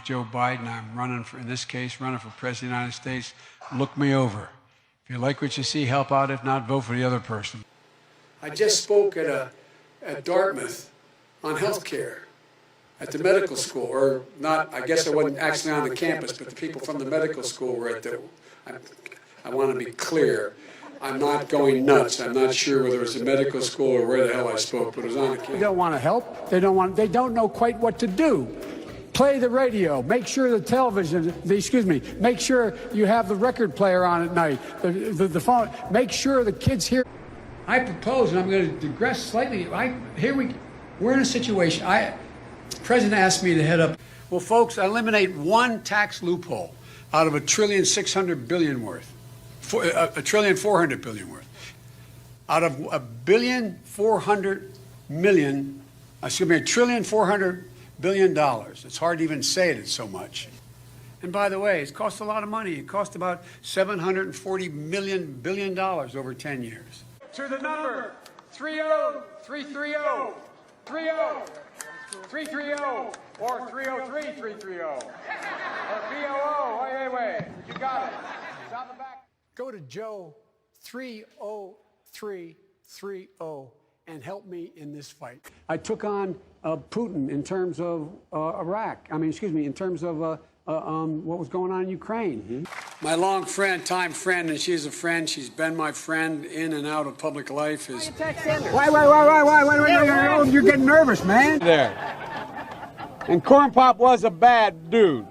Joe Biden. I'm running for, in this case, running for President of the United States. Look me over. If you like what you see, help out. If not, vote for the other person. I just spoke at Dartmouth on health care at the medical school, or not, I guess I wasn't actually on the campus, but the people from the medical school were at the, I want to be clear. I'm not going nuts. I'm not sure whether it was a medical school or where the hell I spoke, but it was on the campus. They don't want to help. They don't know quite what to do. Play the radio. Make sure the television, make sure you have the record player on at night, the phone. Make sure the kids hear. I propose, and I'm going to digress slightly. We're in a situation. The president asked me to head up. Well, folks, eliminate one tax loophole out of $1.6 trillion worth. $1.4 trillion worth. Out of $1.4 billion. It's hard to even say it, it's so much. And by the way, it's cost a lot of money. It cost about $740 billion over 10 years. To the number 30330, 30330, or 303330, or BOO. Wait. You got it. It's on the back. Go to Joe 30330 and help me in this fight. I took on Putin in terms of Iraq. In terms of what was going on in Ukraine. Mm-hmm. My long time friend, and she's a friend. She's been my friend in and out of public life. Why? You're getting nervous, man. There. And Corn Pop was a bad dude,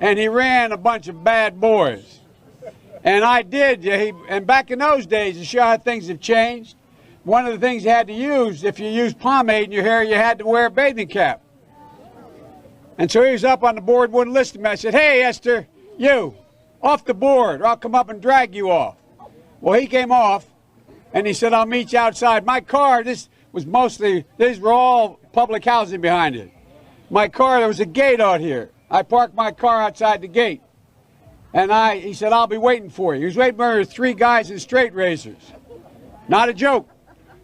and he ran a bunch of bad boys. And I did. And back in those days, to show how things have changed, one of the things you had to use, if you used pomade in your hair, you had to wear a bathing cap. And so he was up on the board, wouldn't listen to me. I said, "Hey, Esther, you, off the board, or I'll come up and drag you off." Well, he came off, and he said, "I'll meet you outside." My car, these were all public housing behind it. My car, there was a gate out here. I parked my car outside the gate. And he said, "I'll be waiting for you." He was waiting for 3 guys in straight razors. Not a joke.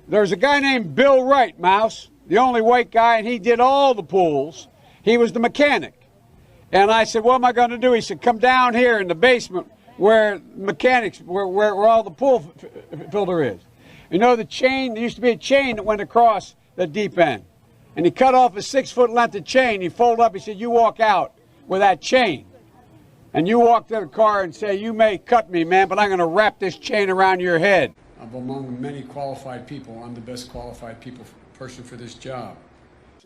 There's a guy named Bill Wright, Mouse, the only white guy, and he did all the pools. He was the mechanic. And I said, "What am I going to do?" He said, "Come down here in the basement where all the pool filter is. You know the chain, there used to be a chain that went across the deep end. And he cut off a 6-foot length of chain. He folded up, he said, "You walk out with that chain. And you walk to the car and say, 'You may cut me, man, but I'm going to wrap this chain around your head.'" Among many qualified people, I'm the best qualified person for this job.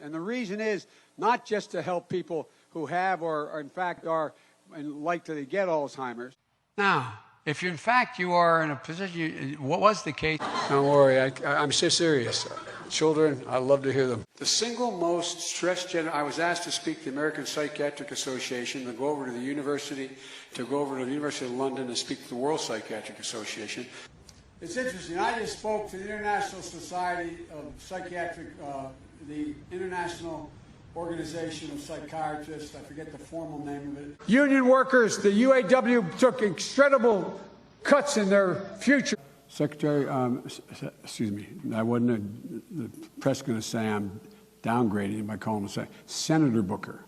And the reason is not just to help people who have or in fact are likely to get Alzheimer's. Now, if in fact you are in a position, what was the case? Don't worry, I'm so serious. Children, I love to hear them. The single most stressed I was asked to speak to the American Psychiatric Association, to go over to the University of London and speak to the World Psychiatric Association. It's interesting. I just spoke to the International Society of Psychiatric, the International Organization of Psychiatrists. I forget the formal name of it. Union workers, the UAW took incredible cuts in their future. Secretary, I wasn't the press going to say I'm downgrading him by calling him Senator Booker.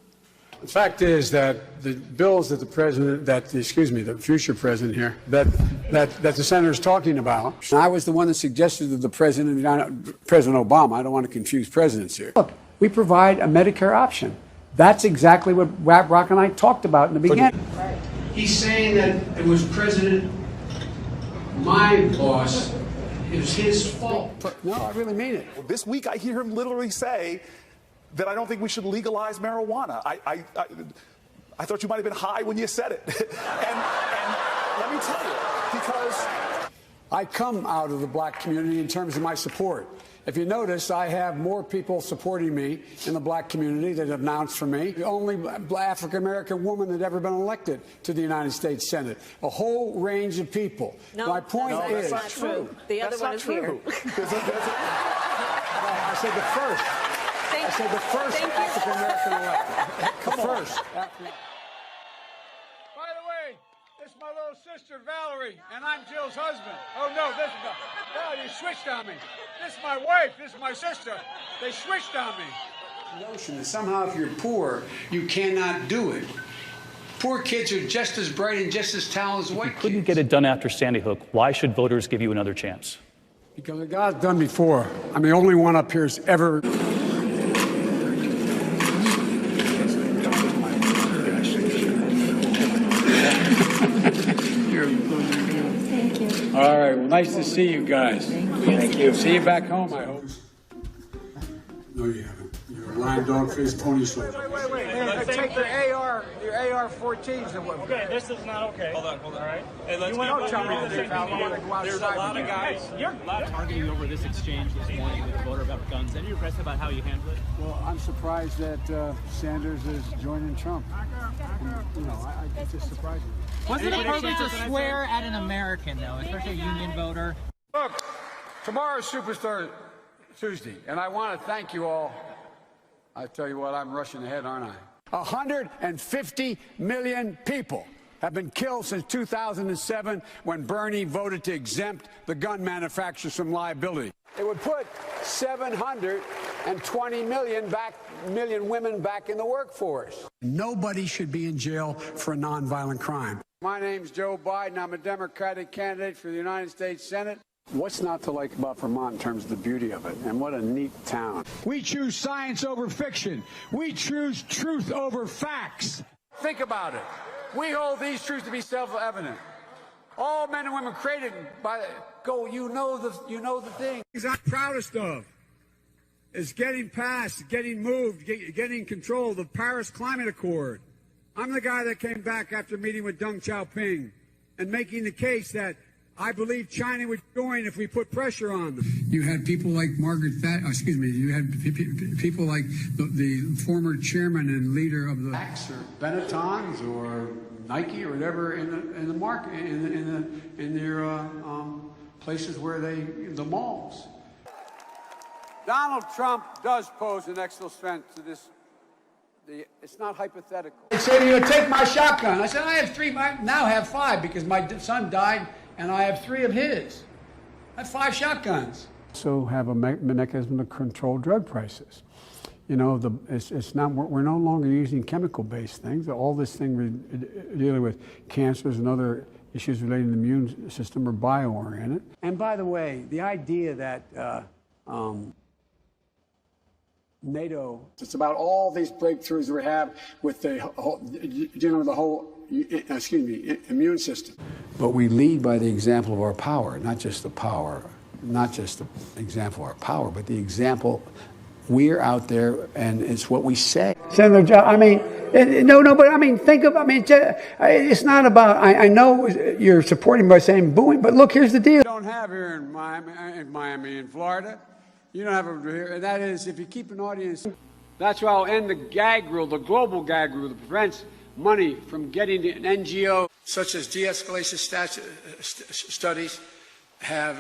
The fact is that the bills that the future president here, that the senator is talking about. I was the one that suggested to the President Obama. I don't want to confuse presidents here. Look, we provide a Medicare option. That's exactly what Brock and I talked about in the beginning. Right. He's saying that it was my boss. It was his fault. No, I really mean it. Well, this week I hear him literally say that I don't think we should legalize marijuana. I thought you might have been high when you said it. and let me tell you, because I come out of the black community in terms of my support. If you notice, I have more people supporting me in the black community that have announced for me. The only African-American woman that ever been elected to the United States Senate. A whole range of people. No, my point is... that's not true. The other one is here. I said the first. I said the first African-American elected. By the way, this is my little sister, Valerie, and I'm Jill's husband. Oh, no, this is Valerie, you switched on me. This is my wife. This is my sister. They switched on me. notion that somehow if you're poor, you cannot do it. Poor kids are just as bright and just as talented as white kids. If you couldn't get it done after Sandy Hook, why should voters give you another chance? Because it got done before. I'm the only one up here who's ever. Thank you. All right, well, nice to see you guys. Thank you. See you back home, I hope. No, you haven't. You're a lion, dog, face, pony soldier. Wait. Take your AR-14s and what? Okay, this is not okay. Hold on. All right. Hey, let's Don't tell me that there's a lot of guys. You're arguing over this exchange this morning with the voter about guns. Any regrets about how you handled it? Well, I'm surprised that Sanders is joining Trump. It's just surprising. Was it appropriate to swear at an American, though, especially a union voter? Look, tomorrow's Superstar Tuesday, and I want to thank you all. I tell you what, I'm rushing ahead, aren't I? 150 million people have been killed since 2007 when Bernie voted to exempt the gun manufacturers from liability. It would put 720 million women back in the workforce. Nobody should be in jail for a nonviolent crime. My name's Joe Biden. I'm a Democratic candidate for the United States Senate. What's not to like about Vermont in terms of the beauty of it? And what a neat town. We choose science over fiction. We choose truth over facts. Think about it. We hold these truths to be self-evident. All men and women created by you know the thing. I'm proudest of is getting passed, getting moved, getting control of the Paris Climate Accord. I'm the guy that came back after meeting with Deng Xiaoping and making the case that I believe China would join if we put pressure on them. You had people like you had people like the former chairman and leader of the Axe or Benettons or Nike or whatever in the market in their places where the malls. Donald Trump does pose an existential threat to this. It's not hypothetical. They say to you, take my shotgun. I said, I have 3. I now have 5 because my son died and I have 3 of his. I have 5 shotguns. So have a mechanism to control drug prices. You know, it's not. We're no longer using chemical-based things. All this thing we're dealing with cancers and other issues relating to the immune system are bio-oriented. And by the way, the idea that NATO, it's about all these breakthroughs we have with the whole immune system. But we lead by the example of our power, not just the example of our power, but the example. We're out there, and it's what we say. Senator John, I mean, but I mean, it's not about. I know you're supporting by saying booing, but look, here's the deal. You don't have here in Miami, in Florida. You don't have it here, and that is if you keep an audience. That's why I'll end the gag rule, the global gag rule that prevents money from getting to an NGO, such as de-escalation studies have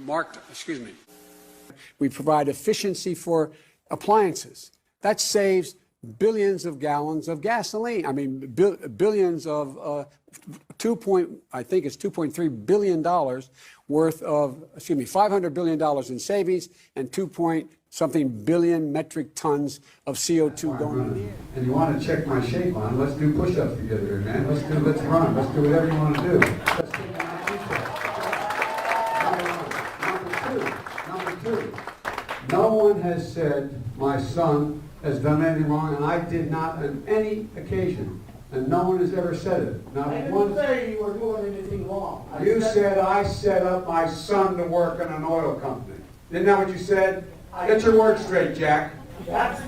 marked. Excuse me. We provide efficiency for appliances. That saves billions of gallons of gasoline. I mean, billions of $2.3 billion worth of, $500 billion in savings and 2-something billion metric tons of CO2 going in the air. And you want to check my shape on? Let's do push-ups together, man. Let's run. Let's do whatever you want to do. Let's take my Number two, no one has said my son has done anything wrong, and I did not on any occasion. And no one has ever said it. Not I didn't one. say you were doing anything wrong. You said I set up my son to work in an oil company. Isn't that what you said? Get your words straight, Jack. That's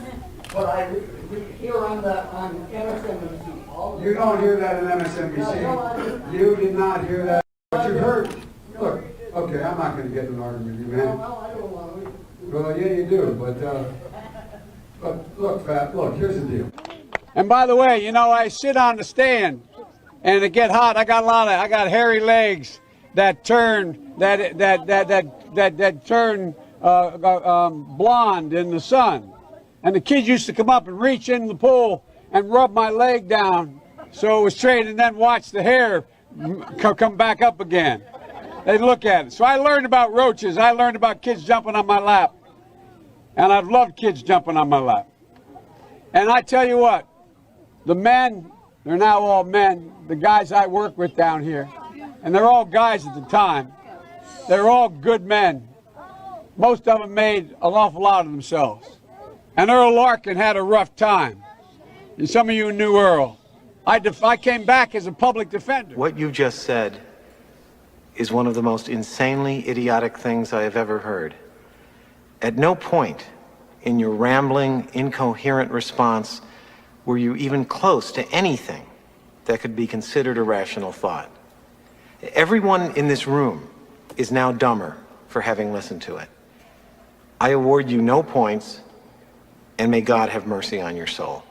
what I hear on MSNBC. You don't hear that in MSNBC. No, You did not hear that. But you heard. Look, okay, I'm not going to get in an argument with you, man. No, I don't want to. Well, yeah, you do, but look, here's the deal. And by the way, I sit on the stand, and it get hot. I got hairy legs that turn blonde in the sun, and the kids used to come up and reach in the pool and rub my leg down so it was straight, and then watch the hair come back up again. They look at it. So I learned about roaches. I learned about kids jumping on my lap. And I've loved kids jumping on my lap. And I tell you what, the men, they're now all men, the guys I work with down here, and they're all guys at the time, they're all good men. Most of them made an awful lot of themselves. And Earl Larkin had a rough time. And some of you knew Earl. I came back as a public defender. What you just said is one of the most insanely idiotic things I have ever heard. At no point in your rambling, incoherent response were you even close to anything that could be considered a rational thought. Everyone in this room is now dumber for having listened to it. I award you no points, and may God have mercy on your soul.